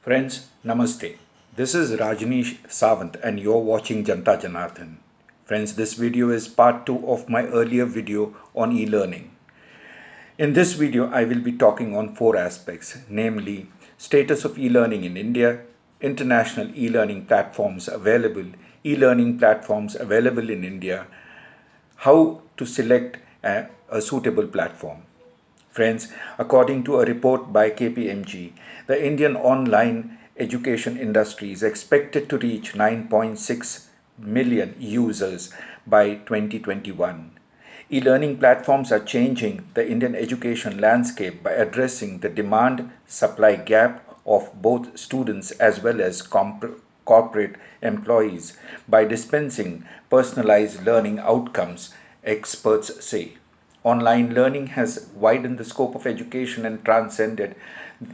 Friends, Namaste. This is Rajneesh Sawant and you're watching Janta Janardhan. Friends, this video is part 2 of my earlier video on e-learning. In this video, I will be talking on 4 aspects, namely status of e-learning in India, international e-learning platforms available in India, how to select a suitable platform. Friends, according to a report by KPMG, the Indian online education industry is expected to reach 9.6 million users by 2021. E learning platforms are changing the Indian education landscape by addressing the demand supply gap of both students as well as corporate employees by dispensing personalized learning outcomes, experts say. Online learning has widened the scope of education and transcended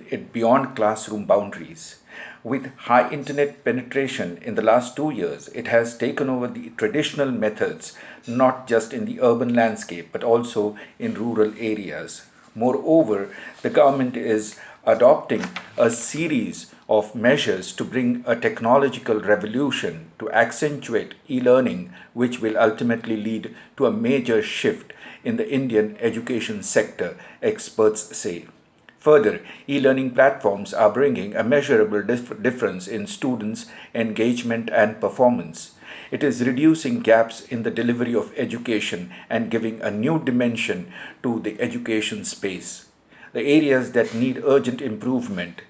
it beyond classroom boundaries. With high internet penetration in the last 2 years, it has taken over the traditional methods, not just in the urban landscape, but also in rural areas. Moreover, the government is adopting a series of measures to bring a technological revolution to accentuate e learning, which will ultimately lead to a major shift in the Indian education sector, experts say. Further, e learning platforms are bringing a measurable difference in students' engagement and performance. It is reducing gaps in the delivery of education and giving a new dimension to the education space. The areas that need urgent improvement: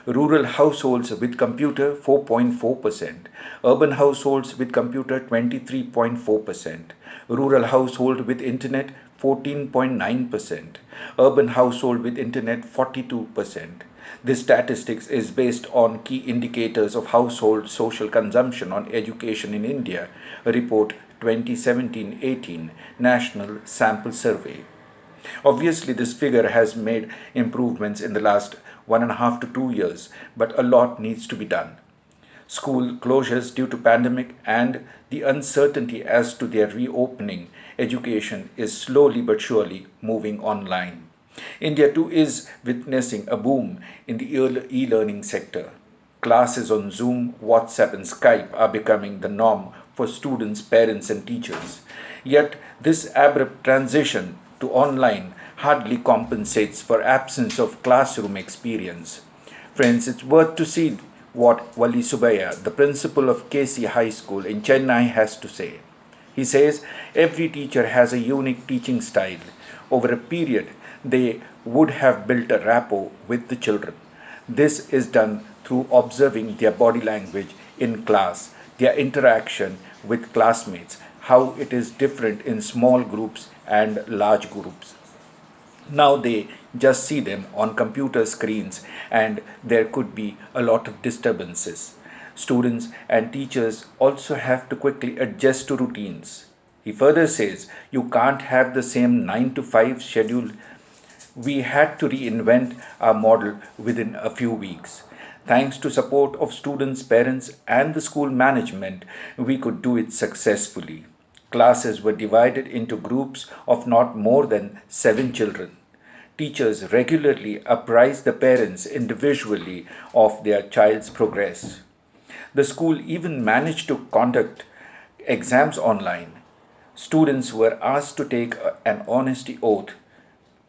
rural households with computer 4.4%, urban households with computer 23.4%, rural household with internet 14.9%, urban household with internet 42%. This statistics is based on key indicators of household social consumption on education in India, a report 2017-18 National Sample Survey. Obviously, this figure has made improvements in the last 1.5 to 2 years, but a lot needs to be done. School closures due to pandemic and the uncertainty as to their reopening, education is slowly but surely moving online. India too is witnessing a boom in the e-learning sector. Classes on Zoom, WhatsApp, and Skype are becoming the norm for students, parents, and teachers. Yet, this abrupt transition to online hardly compensates for absence of classroom experience. Friends, it's worth to see what Wali Subaya, the principal of KC High School in Chennai, has to say. He says every teacher has a unique teaching style. Over a period, they would have built a rapport with the children. This is done through observing their body language in class, their interaction with classmates, how it is different in small groups and large groups. Now they just see them on computer screens, and there could be a lot of disturbances. Students and teachers also have to quickly adjust to routines. He further says you can't have the same 9 to 5 schedule. We had to reinvent our model within a few weeks. Thanks to support of students, parents, and the school management, we could do it successfully. Classes were divided into groups of not more than 7 children. Teachers regularly apprise the parents individually of their child's progress. The school even managed to conduct exams online. Students were asked to take an honesty oath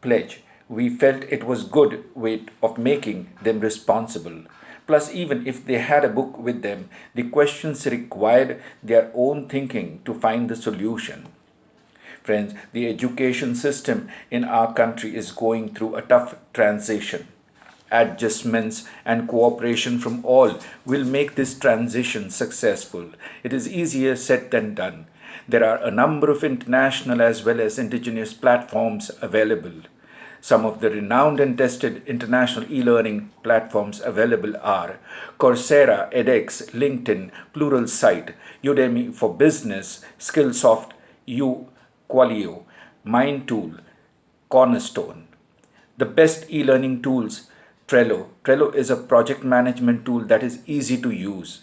pledge. We felt it was good way of making them responsible. Plus, even if they had a book with them, the questions required their own thinking to find the solution. Friends, the education system in our country is going through a tough transition. Adjustments and cooperation from all will make this transition successful. It is easier said than done. There are a number of international as well as indigenous platforms available. Some of the renowned and tested international e learning platforms available are Coursera, edX, LinkedIn, Pluralsight, Udemy for Business, Skillsoft, Qualio, MindTool, Cornerstone. The best e learning tools: Trello. Trello is a project management tool that is easy to use.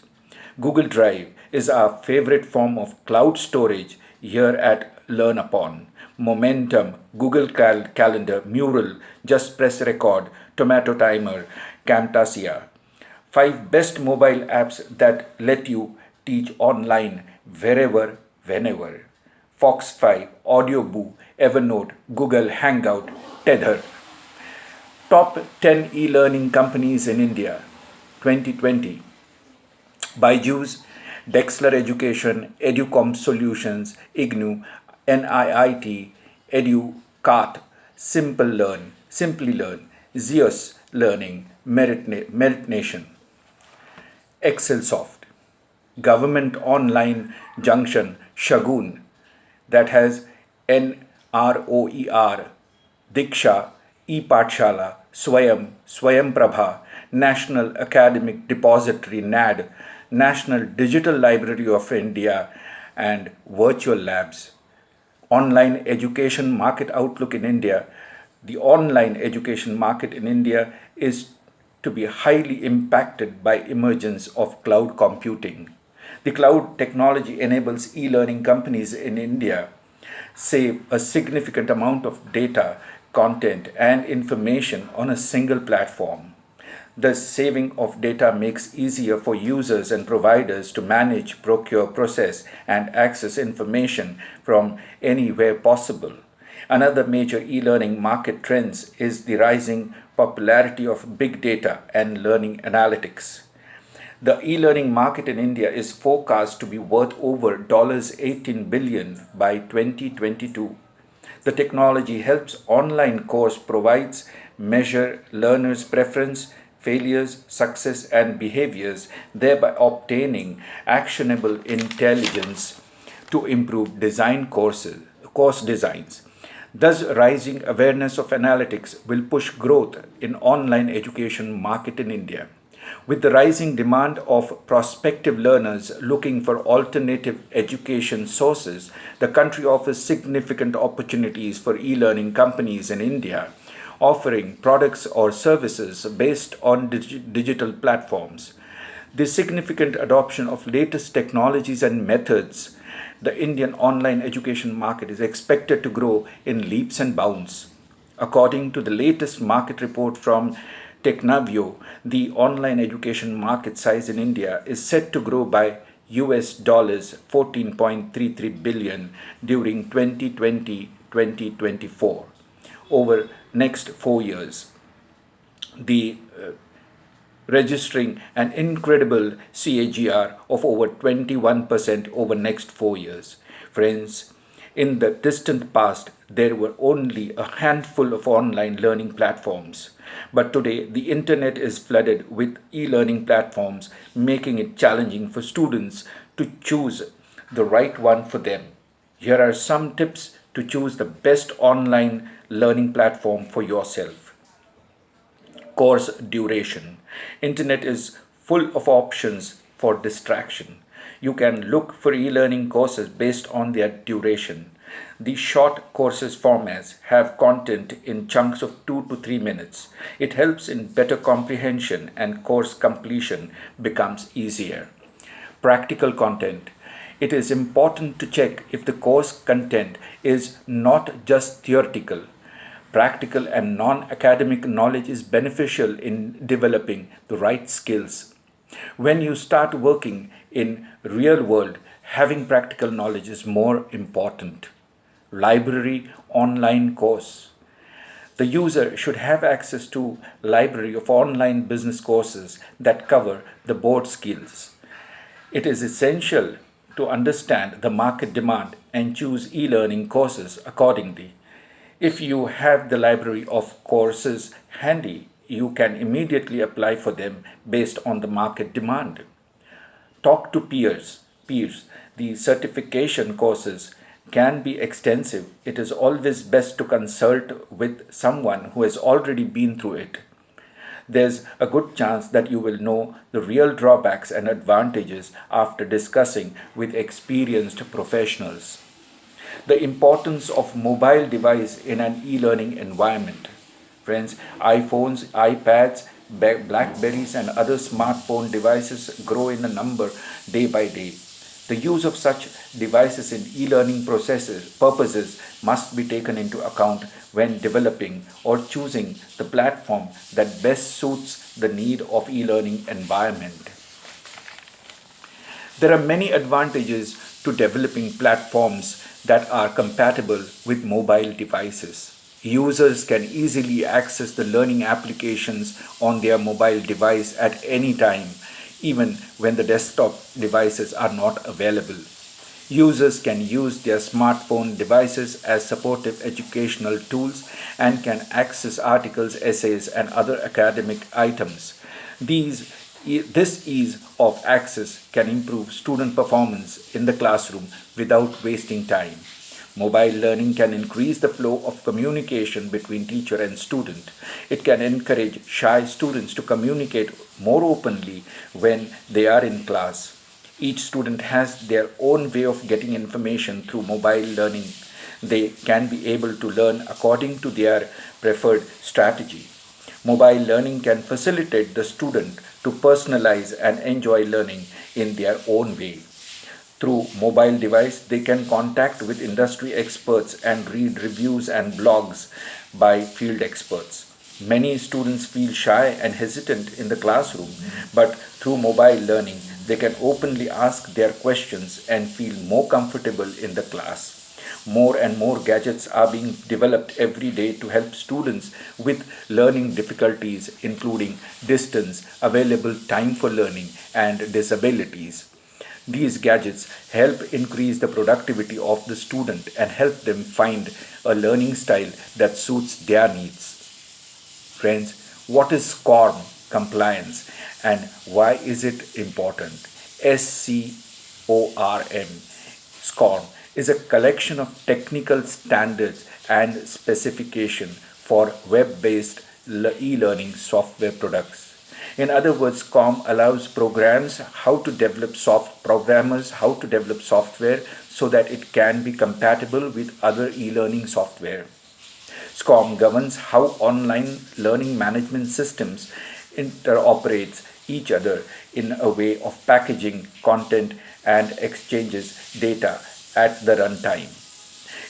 Google Drive is our favorite form of cloud storage here at LearnUpon. Momentum, Google Calendar, Mural, Just Press Record, Tomato Timer, Camtasia. 5 best mobile apps that let you teach online wherever, whenever. Fox 5, Audioboo, Evernote, Google Hangout, Tether. Top 10 e-learning companies in India 2020. Byju's, Dexler Education, Educom Solutions, IGNU, NIIT, EduCart, Simply Learn, Zeus Learning, Merit Nation. Excelsoft, Government Online Junction, Shagun, that has NROER, Diksha, ePathshala, Swayam Prabha, National Academic Depository NAD, National Digital Library of India, and Virtual Labs. Online education market outlook in India. The online education market in India is to be highly impacted by emergence of cloud computing. The cloud technology enables e-learning companies in India save a significant amount of data, content, and information on a single platform. The saving of data makes easier for users and providers to manage, procure, process, and access information from anywhere possible. Another major e-learning market trends is the rising popularity of big data and learning analytics. The e-learning market in India is forecast to be worth over $18 billion by 2022. The technology helps online course provides measure learners' preference, failures, success, and behaviors, thereby obtaining actionable intelligence to improve course designs. Thus, rising awareness of analytics will push growth in online education market in India. With the rising demand of prospective learners looking for alternative education sources, the country offers significant opportunities for e-learning companies in India offering products or services based on digital platforms. The significant adoption of latest technologies and methods, the Indian online education market is expected to grow in leaps and bounds. According to the latest market report from Technavio, the online education market size in India is set to grow by US dollars 14.33 billion during 2020-2024 over next 4 years. The registering an incredible CAGR of over 21% over next 4 years. Friends, in the distant past, there were only a handful of online learning platforms. But today, the internet is flooded with e-learning platforms, making it challenging for students to choose the right one for them. Here are some tips to choose the best online learning platform for yourself. Course duration. Internet is full of options for distraction. You can look for e-learning courses based on their duration. The short courses formats have content in chunks of 2 to 3 minutes. It helps in better comprehension and course completion becomes easier. Practical content. It is important to check if the course content is not just theoretical. Practical and non-academic knowledge is beneficial in developing the right skills. When you start working in real world, having practical knowledge is more important. Library online course. The user should have access to library of online business courses that cover the board skills. It is essential to understand the market demand and choose e-learning courses accordingly. If you have the library of courses handy, you can immediately apply for them based on the market demand. Talk to peers. The certification courses can be extensive. It is always best to consult with someone who has already been through it. There's a good chance that you will know the real drawbacks and advantages after discussing with experienced professionals. The importance of mobile device in an e-learning environment. Friends, iPhones, iPads, Blackberries and other smartphone devices grow in a number day by day. The use of such devices in e-learning purposes must be taken into account when developing or choosing the platform that best suits the need of e-learning environment. There are many advantages to developing platforms that are compatible with mobile devices. Users can easily access the learning applications on their mobile device at any time, even when the desktop devices are not available. Users can use their smartphone devices as supportive educational tools and can access articles, essays, and other academic items. This ease of access can improve student performance in the classroom without wasting time. Mobile learning can increase the flow of communication between teacher and student. It can encourage shy students to communicate more openly when they are in class. Each student has their own way of getting information through mobile learning. They can be able to learn according to their preferred strategy. Mobile learning can facilitate the student to personalize and enjoy learning in their own way. Through mobile device, they can contact with industry experts and read reviews and blogs by field experts. Many students feel shy and hesitant in the classroom, but through mobile learning, they can openly ask their questions and feel more comfortable in the class. More and more gadgets are being developed every day to help students with learning difficulties, including distance, available time for learning, and disabilities. These gadgets help increase the productivity of the student and help them find a learning style that suits their needs. Friends, what is SCORM compliance and why is it important? SCORM. SCORM is a collection of technical standards and specification for web-based e-learning software products. In other words, SCORM allows programmers how to develop software so that it can be compatible with other e-learning software. SCORM governs how online learning management systems interoperates each other in a way of packaging content and exchanges data at the runtime.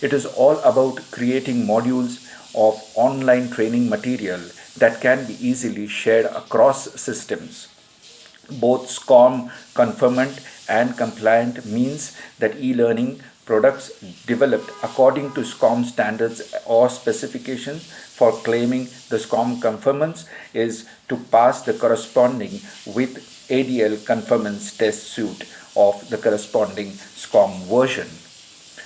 It is all about creating modules of online training material that can be easily shared across systems. Both SCORM conformant and compliant means that e-learning products developed according to SCORM standards or specifications. For claiming the SCORM conformance is to pass the corresponding with ADL conformance test suite of the corresponding SCORM version.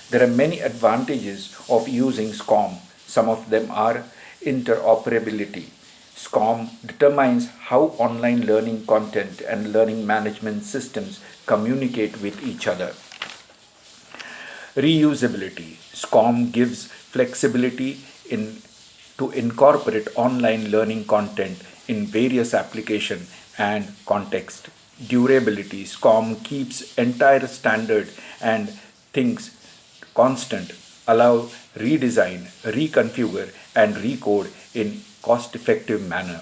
There are many advantages of using SCORM. Some of them are interoperability. SCORM determines how online learning content and learning management systems communicate with each other. Reusability. SCORM gives flexibility to incorporate online learning content in various application and context. Durability. SCORM keeps entire standard and things constant, allow redesign, reconfigure and recode in cost-effective manner.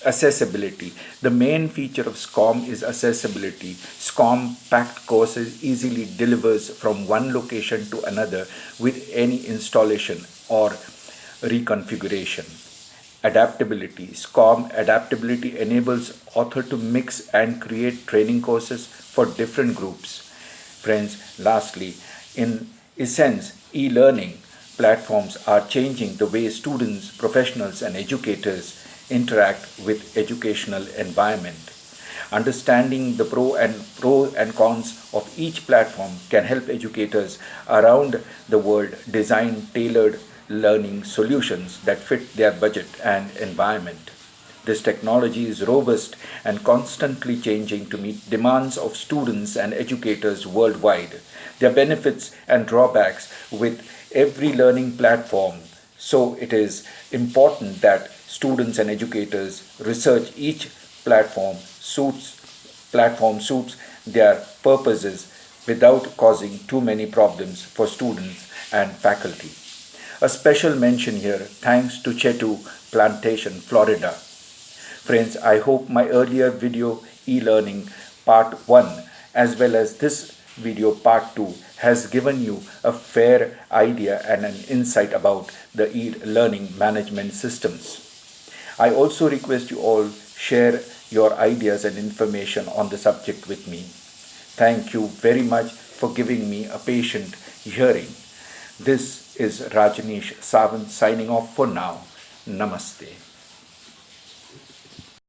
Accessibility. The main feature of SCORM is accessibility. SCORM packed courses easily delivers from one location to another with any installation or reconfiguration. Adaptability. SCORM adaptability enables author to mix and create training courses for different groups. Friends, lastly, in essence, e-learning platforms are changing the way students, professionals and educators interact with educational environment. Understanding the pros and cons of each platform can help educators around the world design tailored learning solutions that fit their budget and environment. This technology is robust and constantly changing to meet demands of students and educators worldwide. There are benefits and drawbacks with every learning platform, so it is important that students and educators research each platform suits their purposes without causing too many problems for students and faculty. A special mention here thanks to Chetu Plantation, Florida. Friends, I hope my earlier video e-learning part 1 as well as this video part 2 has given you a fair idea and an insight about the e-learning management systems. I also request you all share your ideas and information on the subject with me. Thank you very much for giving me a patient hearing. This is Rajneesh Sawant signing off for now. Namaste.